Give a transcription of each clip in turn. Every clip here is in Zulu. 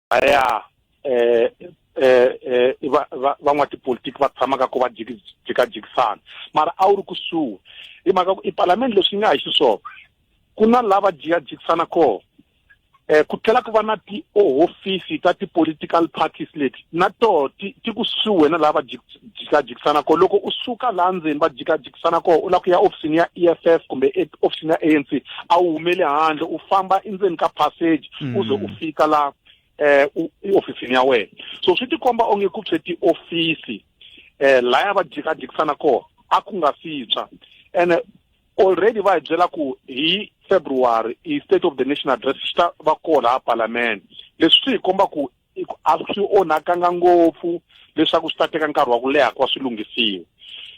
aya van'watipolitiki va tshamaka ku va jikajikisana mara a wu ri kusuhi hi mhaka ku i palamende leswi nga hi xiswona ku na lava jikajikisana koho ku tlhela ku va na tihofisi ta ti-political parties leti na toho ti kusuhi na lava jikajikisana koho loko u suka laha ndzeni va jikajikisana koho u lava ku ya ofisini ya EFF kumbe ofisini ya ANC a wu humele handle u famba endzeni ka passage uze u fika la ofisini ya wena so swi tikomba onge ku tshwe tiofisi laya va jikajikisana koho a ku nga fitswa and already va hi byela ku hi February i State of the Nation address xi ta va koho laha parliament leswi swi hi komba ku a swi onhakanga ngopfu leswaku swi ta teka nkarhi wa ku leha ku va swi lunghisiwa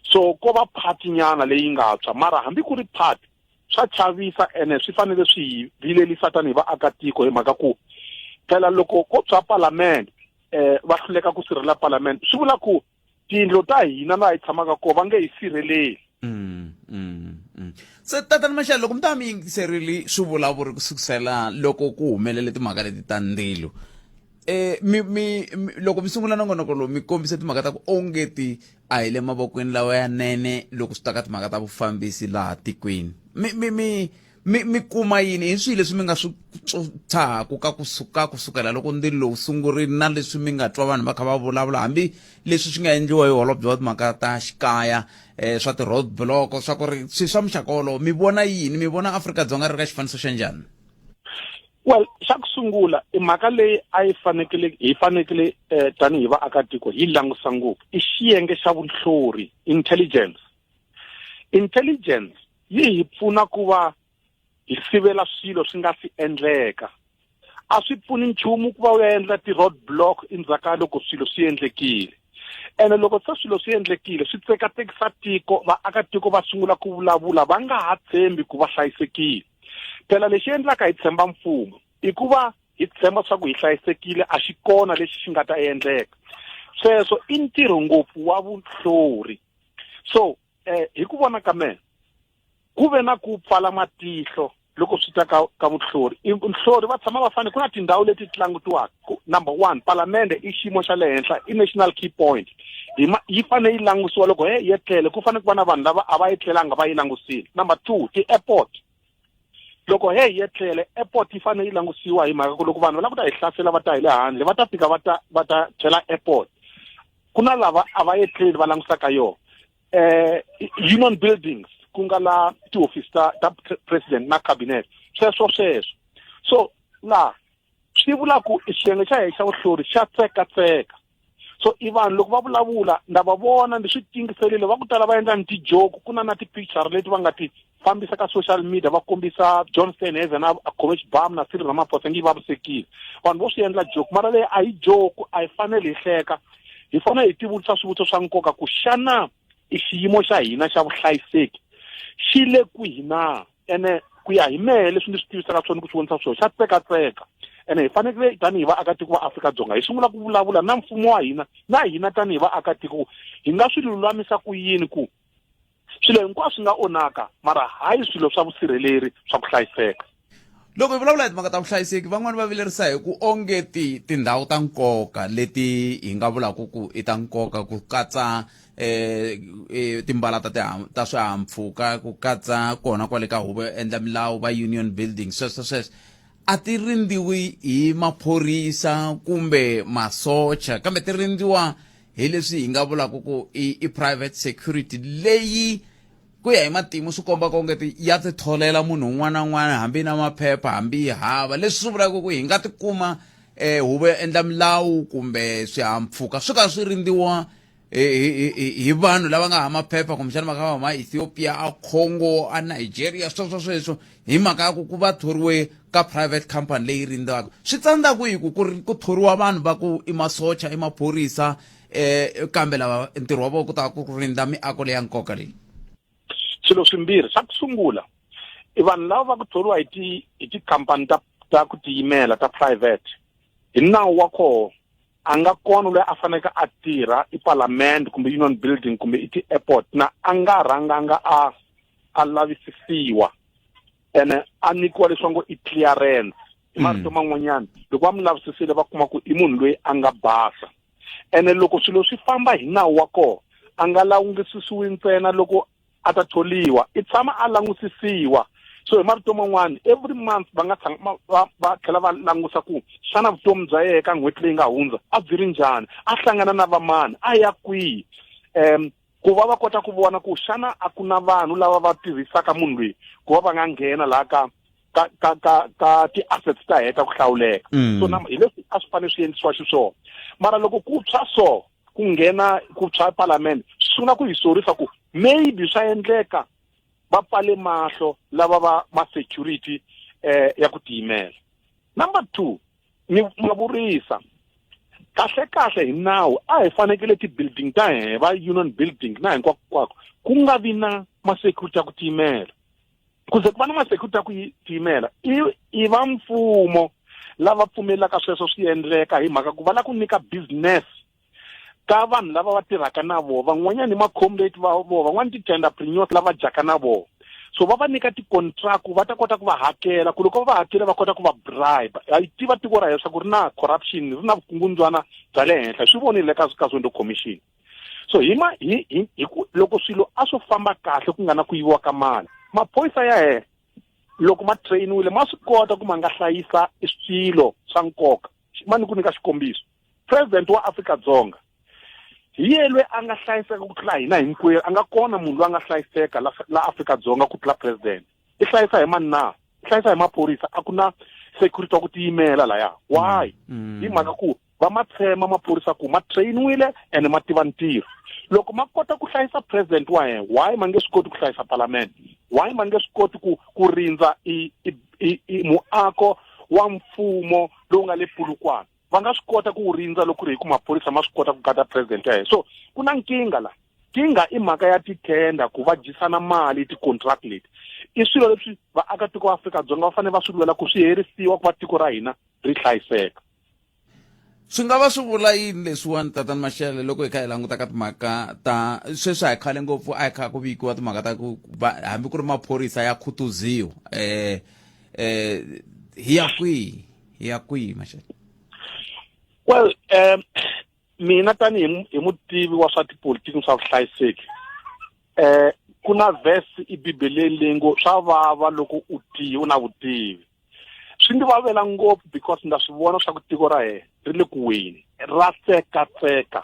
so ko va party nyana leyi nga tshwa mara hambi ku ri party swa chavisa ene swi fanele swi hi vilelisa tanihi vaakatiko hi mhaka ku phela loko ko tshwa parliament va hluleka ku sirhelela parliament swi vula ku tindlo ta hina laha hi tshamaka koho va nge hi sirheleli se tatana Mashele loko mi ta mi yingiserile swivulavuri kusukusela loko ku humelele timhaka leti ta ndzilo loko mi sungula nongonoko lowu mi kombise timhaka ta ku ongeti a hi le mavokweni lawa ya nene loko swi ta ka timhaka ta vufambisi laha tikweni mi kuma yini hi swilo leswi mi nga swi tshaka kusukela loko ndzilo lowu sungurile na leswi mi nga twa vanhu va kha va vulavula hambi leswi swi nga endliwa hi holobye wa timhaka ta xikaya swa ti-road block swa ku ri swi swa muxaka wolowo mi vona yini mi vona Afrika-Dzonga ri ri ka xifaniso xa njhani well xa ku sungula i mhaka leyi a hi fanekele tanihi vaakatiko hi langusa ngopfu i xiyenge xa vunhlori intelligence yi hi pfuna ku va hi sivela swilo swi nga si endleka a swi pfuni nchumu ku va u endla ti-road block endzhaku loko swilo swi endlekile ene loko se swilo swi endlekile swi tsekatekisa tiko vaakatiko va sungula ku vulavula va nga ha tshembi ku va hlayisekile phela lexi endlaka hi tshemba mfumo i ku va hi tshemba swa ku hi hlayisekile a xi kona lexi xi nga ta endleka sweswo i ntirho ngopfu wa vunhlori so hi ku vona ka mina ku ve na ku pfala matihlo loko swi ta ka vuhlori nhlori va tshama va fane ku na tindhawu leti ti langutiwaka number 1 palamende i xiyimo xa le henhla i national key point yi fane yi langutiwa loko yi etlele ku fane ku va na vanhu lava a va etlelanga va yi langusile number 2 ti-airport loko yi etlele airport yi fane yi langutiwa hi mhaka ku loko vanhu va lava ku ta hi hlasela va ta hi le handle va ta fika va ta chela airport ku na lava a va etleli va langusaka yona union buildings ku nga la ti-office ta president na cabinet sweswo so la swi vula ku i xiyenge xa hina xa vuhlori xa tsekatseka so i vanhu loko va vulavula nda va vona ni swi tingiselile va ku tala va endla ni tijoke ku na ti-picture leti va nga ti fambisa ka social media va kombisa John Steinhuisen na Komesh Bam na Cyril Ramaphosa ngi vavisekile vanhu vo swi endla joke mara leyi a hi joke a hi fanele hi hleka hi fanele hi tivutisa swivutiso swa nkoka ku xana i xiyimo xa hina xa vuhlayiseki xi le kwihi na ene ku ya hi mehe leswi ni swi tivisaka swona ku swi vonisa swona xa tsekatseka ene hi fanekele tanihi vaakatiko va Afrika-Dzonga hi sungula ku vulavula na mfumo wa hina na hina tanihi vaakatiko hi nga swi lulamisa ku yini ku swilo hinkwaswo swi nga onhaka mara hayi swilo swa vusirheleri swa ku hlayiseka loko hi vulavula hi timhaka ta vuhlayiseki van'wani va vilerisa hi ku onge tindhawu ta nkoka leti hi nga vulaka ku i ta nkoka ku katsa timbala ta swihahampfhuka ku katsa kona kwale ka huvo endla milawu va union building sweswo a ti rindziwi hi maphorisa kumbe masocha kambe ti rindziwa hi leswi hi nga vulaka ku i private security leyi ku ya hi matimu swi komba kongeti ya ti tholela munhu un'wana na un'wana hambi na maphepha hambi hava leswi swi vulaka ku hi nga tikuma huvo endla milawu kumbe swihahampfhuka swi ka swi rindziwa hi vanhu lava nga ha maphepha kumbexana va kha va Ethiopia a Congo a Nigeria sweswo hi mhaka ya ku va thoriwe ka private company leyi rindziwaka swi tsandza ku hi ku thoriwa vanhu va ku i masocha i maphorisa kambe lava ntirho wa vona ku ta ku rindza miako leya nkoka leyi swilo swimbirhi xa ku sungula i vanhu lava va ku thoriwa hi tikhampani ta ku tiyimela ta private hi nawu wa koho a nga kona loyi a faneke a tirha i parliament kumbe union building kumbe i ti-airport na a nga rhanganga a lavisisiwa ene a nyikiwa leswi va ngo i clearance hi marito man'wanyana loko va mi lavisisile va kuma ku i munhu loyi a nga basa ene loko swilo swi famba hi nawu wa kona a nga langutisisiwi ntsena loko a ta tholiwa i tshama a langutisisiwa so hi marito man'wana every month va nga va tlhela va langusa ku xana vutomi bya yena ka n'hweti leyi nga hundza a byi ri njhani a hlangana na vamani a ya kwihi ku va kota ku vona ku xana a ku na vanhu lava va tirhisaka munhu loyi ku va nga nghena laha ka ti-assets ta heta ku hlawuleka so hi leswi a swi fanele swi endlisiwa xiswona mara loko ku tshwa so ku nghena ku tshwa parliament swi sungula ku hi sorisa ku maybe swa endleka va pfale mahlo lava va security ya ku tiyimela. Number 2 ni vurisa kahle hi nawu a hi fanekele ti-building ta hina va union building na hinkwako ku nga vi na ma-security ya ku tiyimela kuze ku va na ma-security ya ku tiyimela i va mfumo lava pfumelaka sweswo swi endleka hi mhaka ku va la ku nyika business ka vanhu lava va tirhaka na vona van'wanyana ma-comrade va vona van'wana ti-entrepreneurs lava dyaka na vona so va nyika ti-contract va ta kota ku va hakela ku loko va hakela va kota ku va bribe hi tiva tiko ra hina ku ri na corruption ri na vukungundzwana bya le henhla swi vonile ka Zondo Commission so loko swilo a swo famba kahle ku nga na ku yiviwa ka mali maphorisa ya hina loko ma trainiwile ma swi kota ku ma nga hlayisa swilo swa nkoka ma ni ku nyika xikombiso president wa Afrika-Dzonga hi yelwe a nga hlayiseka ku tlula hina hinkwerhu a nga kona munhu loyi a nga hlayiseka la Afrika-Dzonga ku tlula president i hlayisa hi mani na i hlayisa hi maphorisa a ku na security wa ku tiyimela laya why hi mhaka ku va ma tshema maphorisa ku ma trainiwile ene ma tiva ntirho loko ma kota ku hlayisa president wa hina why ma nge swi koti ku hlayisa parliament why ma nge swi koti ku rindza muako wa mfumo lowu nga le Polokwane va nga swi kota ku rindza loko ri hi ku maphorisa ma swi kota ku gada president ya hina so ku na nkingha la kinga i mhaka ya titenda ku va jisana mali ti-contract leti i swilo leswi vaakatiko va Afrika-Dzonga va fanele va swi lwela ku swi herisiwa ku va tiko ra hina ri hlayiseka. Swi nga va swi vula yini leswiwani tatana Mashele loko hi kha hi languta ka timhaka ta sweswi a hi khale ngopfu a hi kha ku vikiwa timhaka ta ku hambi ku ri maphorisa ya khutuziwa hi ya kwihi Mashele? Well mina tani hi mutivi wa swa tipolitiki swa vuhlayiseki ku na verse eBibeleni lengo swa vava loko u na vutivi swi ndzi vavela ngopfu because nda swi vona swa ku tiko ra hina ri le ku weni ra tseka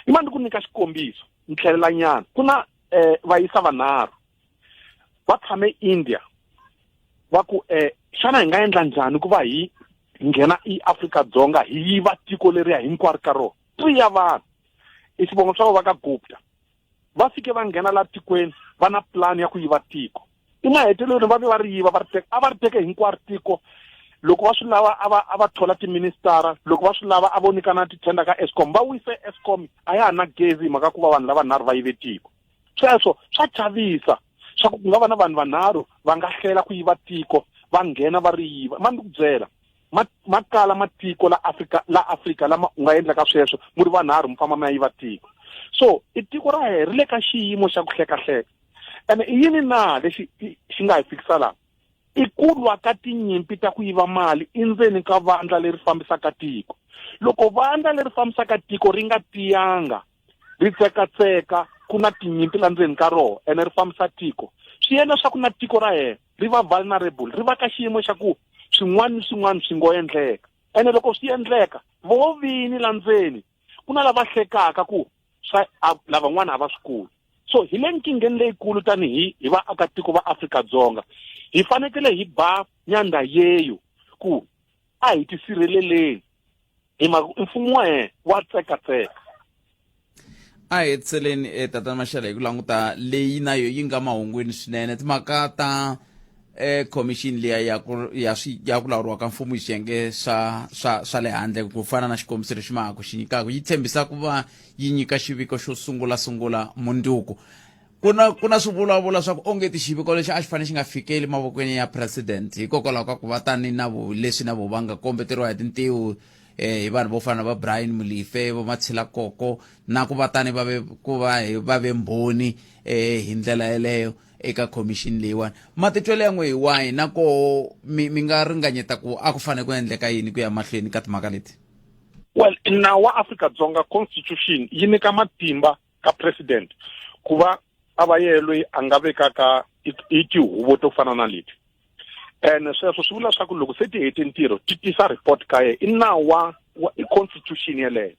i mani ku nyika xikombiso ni tlhelela nyana ku na vayisa vanharhu va tshame India va ku xana hi nga endla njhani ku va hi nghena Afrika-Dzonga hi yiva tiko leriya hinkwaro ka rona 3 ya vanhu i xivongo swa va ka Gupta va fike va nghena la tikweni va na plan ya ku yiva tiko i mahetelelweni va va ri yiva va ri teke hinkwaro tiko loko va swi lava a va thola tiministara loko va swi lava a vonikana titenda ka Eskom va wise Eskom a ya na gezi mhaka ku va vanhu lava nharhu va yive tiko sweswo swa chavisa swa ku nga va na vanhu vanharhu va nga hlela ku yiva tiko va nghena va ri yiva mani ku byela makala matiko la Afrika lama nga endlaka sweswo muri vanharhu mfamba ma yiva tiko so itiko ra hina ri le ka xiyimo xa ku hlekahleka ene i yini na lexi xi nga hi fikisa la i ku lwa ka tinyimpi ta ku yiva mali endzeni ka vandla leri fambisaka tiko loko vandla leri fambisaka tiko ri nga tiyanga ri tsekatseka ku na tinyimpi la ndzeni ka rona ene ri fambisa tiko swi endla swa ku na tiko ra hina ri va vulnerable ri va ka xiyimo xa ku swin'wana swi ngo endleka ene loko swi endleka vo vini la ndzeni ku na lava hlekaka ku lavan'wana a va swi kuli so hi le nkingeni leyikulu tanihi hi vaakatiko va Afrika-Dzonga hi fanekele hi ba nyanda yeyo ku a hi tisirheleleni hi mfumo wa hina wa tsekatseka. A hi tseleni tatana Mashele hi ku languta leyi nayo yi nga mahungwini swinene timhaka ta commission liya ya ku lawuriwa ka mfumo hi xiyenge swa le handle ku fana na xikombiso lexi mahaka xi nyikaka yi tshembisa ku va yi nyika xiviko xo sungula munduku ku na swivulavula swa ku onge xiviko lexi a xi fanele xi nga fikeli mavokweni ya president hikokwalaho ka ku va tani na leswi na vo va nga kombeteriwa hi tintiho hi vanhu vo fana va Brian Molefe vo Matshila Koko na ku vatani va ve mbhoni hi ndlela yeleyo eka commission leyiwani matitwelo ya n'we hi wahi na ko mi nga ringanyeta ku a ku fane ku endleka yini ku ya mahlweni ka timhaka leti? Well, in nawu wa Afrika-Dzonga constitution yi nyika matimba ka president ku va a va yena loyi a nga vekaka hi tihuvo to fana na leti, and sweswo swi vula swa ku loko se ti hete ntirho ti tisa report ka yena i nawu wa i constitution yeleyo.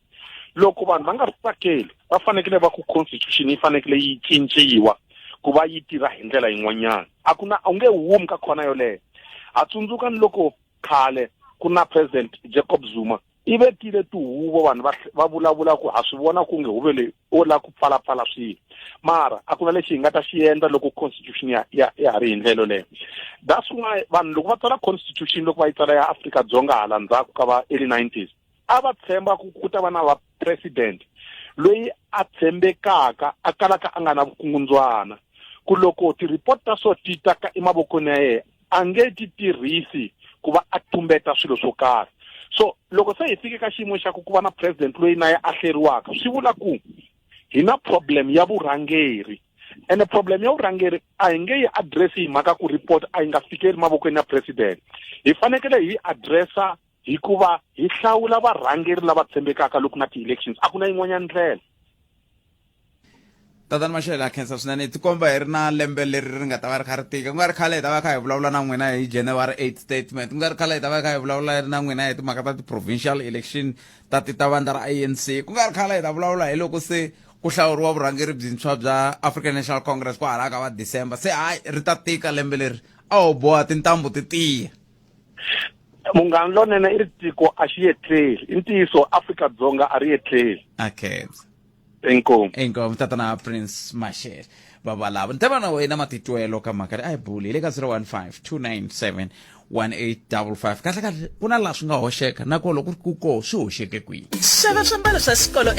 Loko vanhu va nga ri tsakeli va fanekele va ku constitution yi fanekele yi cinciwa ku va yi tirha hi ndlela yin'wanyana. A ku na a nge humi ka khona yoleyo. A tsundzuka ni loko khale ku na president Jacob Zuma i vetile tihuvo vanhu va vulavula ku ha swi vona ku nge huve leyi o la ku pfalapfala swilo, mara a ku na lexi hi nga ta xi endla loko constitution ya ha ri hi ndlelo leyo. That's why vanhu loko va tsala constitution loko va yi tsala ya Afrika-Dzonga hala ndzhaku ka va early 90s a va tshemba ku ta va na va president loyi a tshembekaka a kalaka a nga na vukungundzwana, ku loko ti-report ta so ti ta ka emavokweni ya yena a nge ti tirhisi ku va a tumbeta swilo swo karhi. So loko se hi fike ka xiyimo xa ku va na president loyi na ya a hleriwaka swi vula ku hi na problem ya vurhangeri, ene problem ya vurhangeri a hi nge yi address hi mhaka ku report a yi nga fikeli mavokweni ya president. Hi fanekele hi addressa hikuva hi hlawula varhangeri lava tshembekaka loko na ti-elections, a ku na yin'wanyana ndlela. Tatana Mashele ha khensa swinene, tikomba hi ri na lembe leri ri nga ta va ri kha ri tika, ku nga ri khale hi ta va kha hi vulavula na n'wina hi January 8 statement, ku nga ri khale hi ta va kha hi vulavula na n'wina hi timhaka ta ti-provincial election ta vandla ra ANC, ku nga ri khale hi ta vulavula hi loko se ku hlawuriwa vurhangeri byintshwa bya African National Congress ku hala ka va December. Se hayi ri ta tika lembe leri a ho boha tintambu ti tiya. Munghana lonene i ri tiko a xi yetleli, i ntiyiso Afrika-Dzonga a ri yetleli. Okay. Inkomu tatana Prince Mashele babalava ni tava na wena matitwelo ka mhaka leyi a hi buli le ka 015-297-1855 kahle ku na laha swi nga hoxeka na ko loko ku ko swi hoxeke kwihi. Xava swiambalo swa xikolo